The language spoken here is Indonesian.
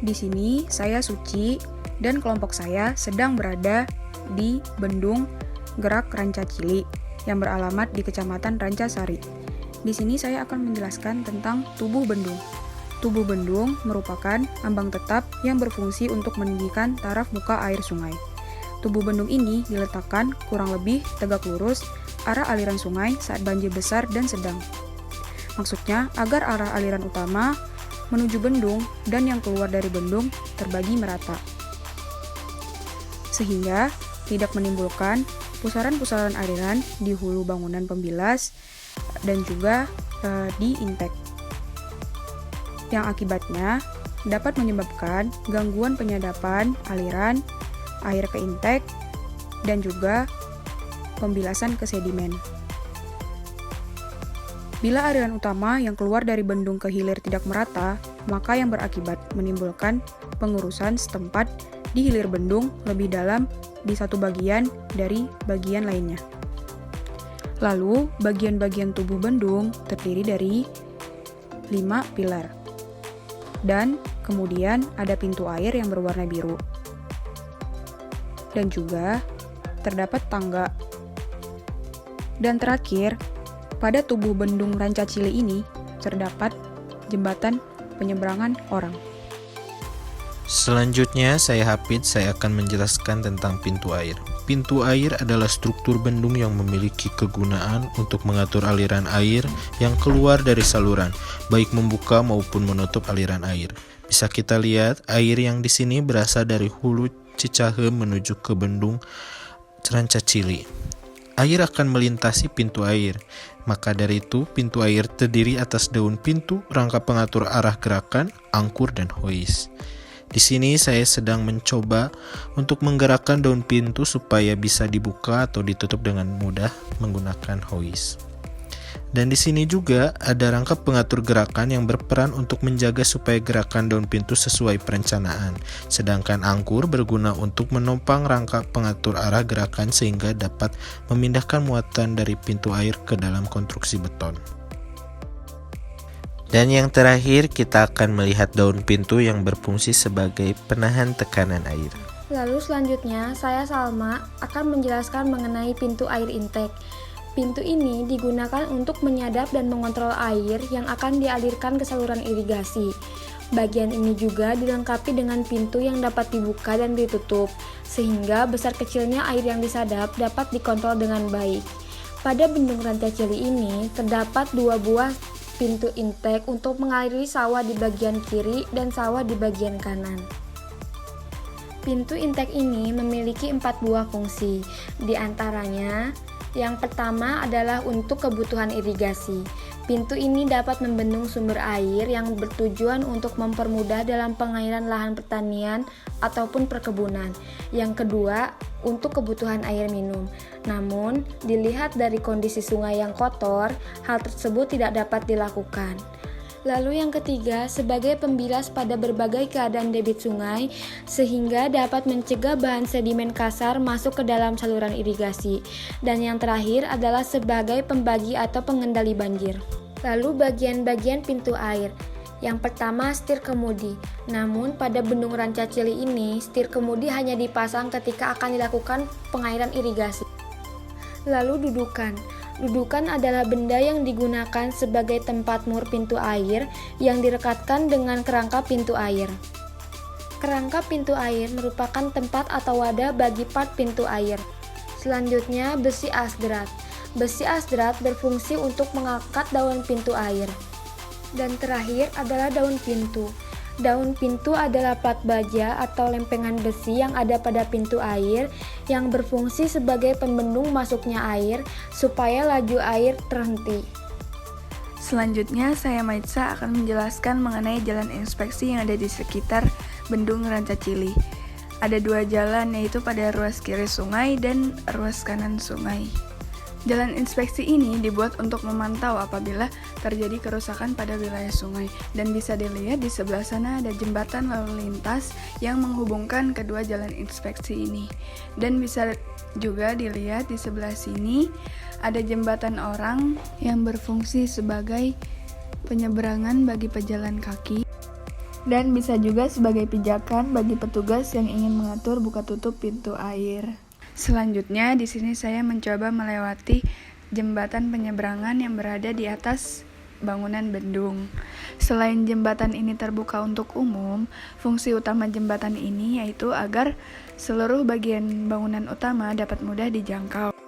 Di sini saya Suci dan kelompok saya sedang berada di Bendung Gerak Rancacili yang beralamat di Kecamatan Rancasari. Di sini saya akan menjelaskan tentang tubuh bendung. Tubuh bendung merupakan ambang tetap yang berfungsi untuk meninggikan taraf muka air sungai. Tubuh bendung ini diletakkan kurang lebih tegak lurus arah aliran sungai saat banjir besar dan sedang. Maksudnya agar arah aliran utama menuju bendung dan yang keluar dari bendung terbagi merata, sehingga tidak menimbulkan pusaran-pusaran aliran di hulu bangunan pembilas dan juga di intek, yang akibatnya dapat menyebabkan gangguan penyadapan aliran air ke intek dan juga pembilasan ke sedimen. Bila aliran utama yang keluar dari bendung ke hilir tidak merata, maka yang berakibat menimbulkan pengurusan setempat di hilir bendung lebih dalam di satu bagian dari bagian lainnya. Lalu, bagian-bagian tubuh bendung terdiri dari 5 pilar. Dan kemudian ada pintu air yang berwarna biru. Dan juga terdapat tangga. Dan terakhir, pada tubuh bendung Rancacili ini terdapat jembatan penyeberangan orang. Selanjutnya, saya akan menjelaskan tentang pintu air. Pintu air adalah struktur bendung yang memiliki kegunaan untuk mengatur aliran air yang keluar dari saluran, baik membuka maupun menutup aliran air. Bisa kita lihat, air yang di sini berasal dari hulu Cicahem menuju ke bendung Rancacili. Air akan melintasi pintu air. Maka dari itu, pintu air terdiri atas daun pintu, rangka pengatur arah gerakan, angkur, dan hois. Di sini saya sedang mencoba untuk menggerakkan daun pintu supaya bisa dibuka atau ditutup dengan mudah menggunakan hois. Dan di sini juga ada rangka pengatur gerakan yang berperan untuk menjaga supaya gerakan daun pintu sesuai perencanaan. Sedangkan angkur berguna untuk menopang rangka pengatur arah gerakan sehingga dapat memindahkan muatan dari pintu air ke dalam konstruksi beton. Dan yang terakhir, kita akan melihat daun pintu yang berfungsi sebagai penahan tekanan air. Lalu selanjutnya, saya Salma akan menjelaskan mengenai pintu air intek. Pintu ini digunakan untuk menyadap dan mengontrol air yang akan dialirkan ke saluran irigasi. Bagian ini juga dilengkapi dengan pintu yang dapat dibuka dan ditutup, sehingga besar kecilnya air yang disadap dapat dikontrol dengan baik. Pada bendung Rancacili ini, terdapat 2 buah pintu intek untuk mengaliri sawah di bagian kiri dan sawah di bagian kanan. Pintu intek ini memiliki 4 buah fungsi, di antaranya yang pertama adalah untuk kebutuhan irigasi. Pintu ini dapat membendung sumber air yang bertujuan untuk mempermudah dalam pengairan lahan pertanian ataupun perkebunan. Yang kedua, untuk kebutuhan air minum. Namun, dilihat dari kondisi sungai yang kotor, hal tersebut tidak dapat dilakukan. Lalu yang ketiga, sebagai pembilas pada berbagai keadaan debit sungai, sehingga dapat mencegah bahan sedimen kasar masuk ke dalam saluran irigasi. Dan yang terakhir adalah sebagai pembagi atau pengendali banjir. Lalu bagian-bagian pintu air. Yang pertama, setir kemudi. Namun pada bendung Rancacili ini, setir kemudi hanya dipasang ketika akan dilakukan pengairan irigasi. Lalu dudukan. Dudukan adalah benda yang digunakan sebagai tempat mur pintu air yang direkatkan dengan kerangka pintu air. Kerangka pintu air merupakan tempat atau wadah bagi part pintu air. Selanjutnya, besi asdrat. Besi asdrat berfungsi untuk mengangkat daun pintu air. Dan terakhir adalah daun pintu. Daun pintu adalah plat baja atau lempengan besi yang ada pada pintu air yang berfungsi sebagai pembendung masuknya air supaya laju air terhenti. Selanjutnya, saya Maitza akan menjelaskan mengenai jalan inspeksi yang ada di sekitar Bendung Rancacili. Ada 2 jalan, yaitu pada ruas kiri sungai dan ruas kanan sungai. Jalan inspeksi ini dibuat untuk memantau apabila terjadi kerusakan pada wilayah sungai, dan bisa dilihat di sebelah sana ada jembatan lalu lintas yang menghubungkan kedua jalan inspeksi ini. Dan bisa juga dilihat di sebelah sini ada jembatan orang yang berfungsi sebagai penyeberangan bagi pejalan kaki. dan bisa juga sebagai pijakan bagi petugas yang ingin mengatur buka tutup pintu air. Selanjutnya, di sini saya mencoba melewati jembatan penyeberangan yang berada di atas bangunan bendung. Selain jembatan ini terbuka untuk umum, fungsi utama jembatan ini yaitu agar seluruh bagian bangunan utama dapat mudah dijangkau.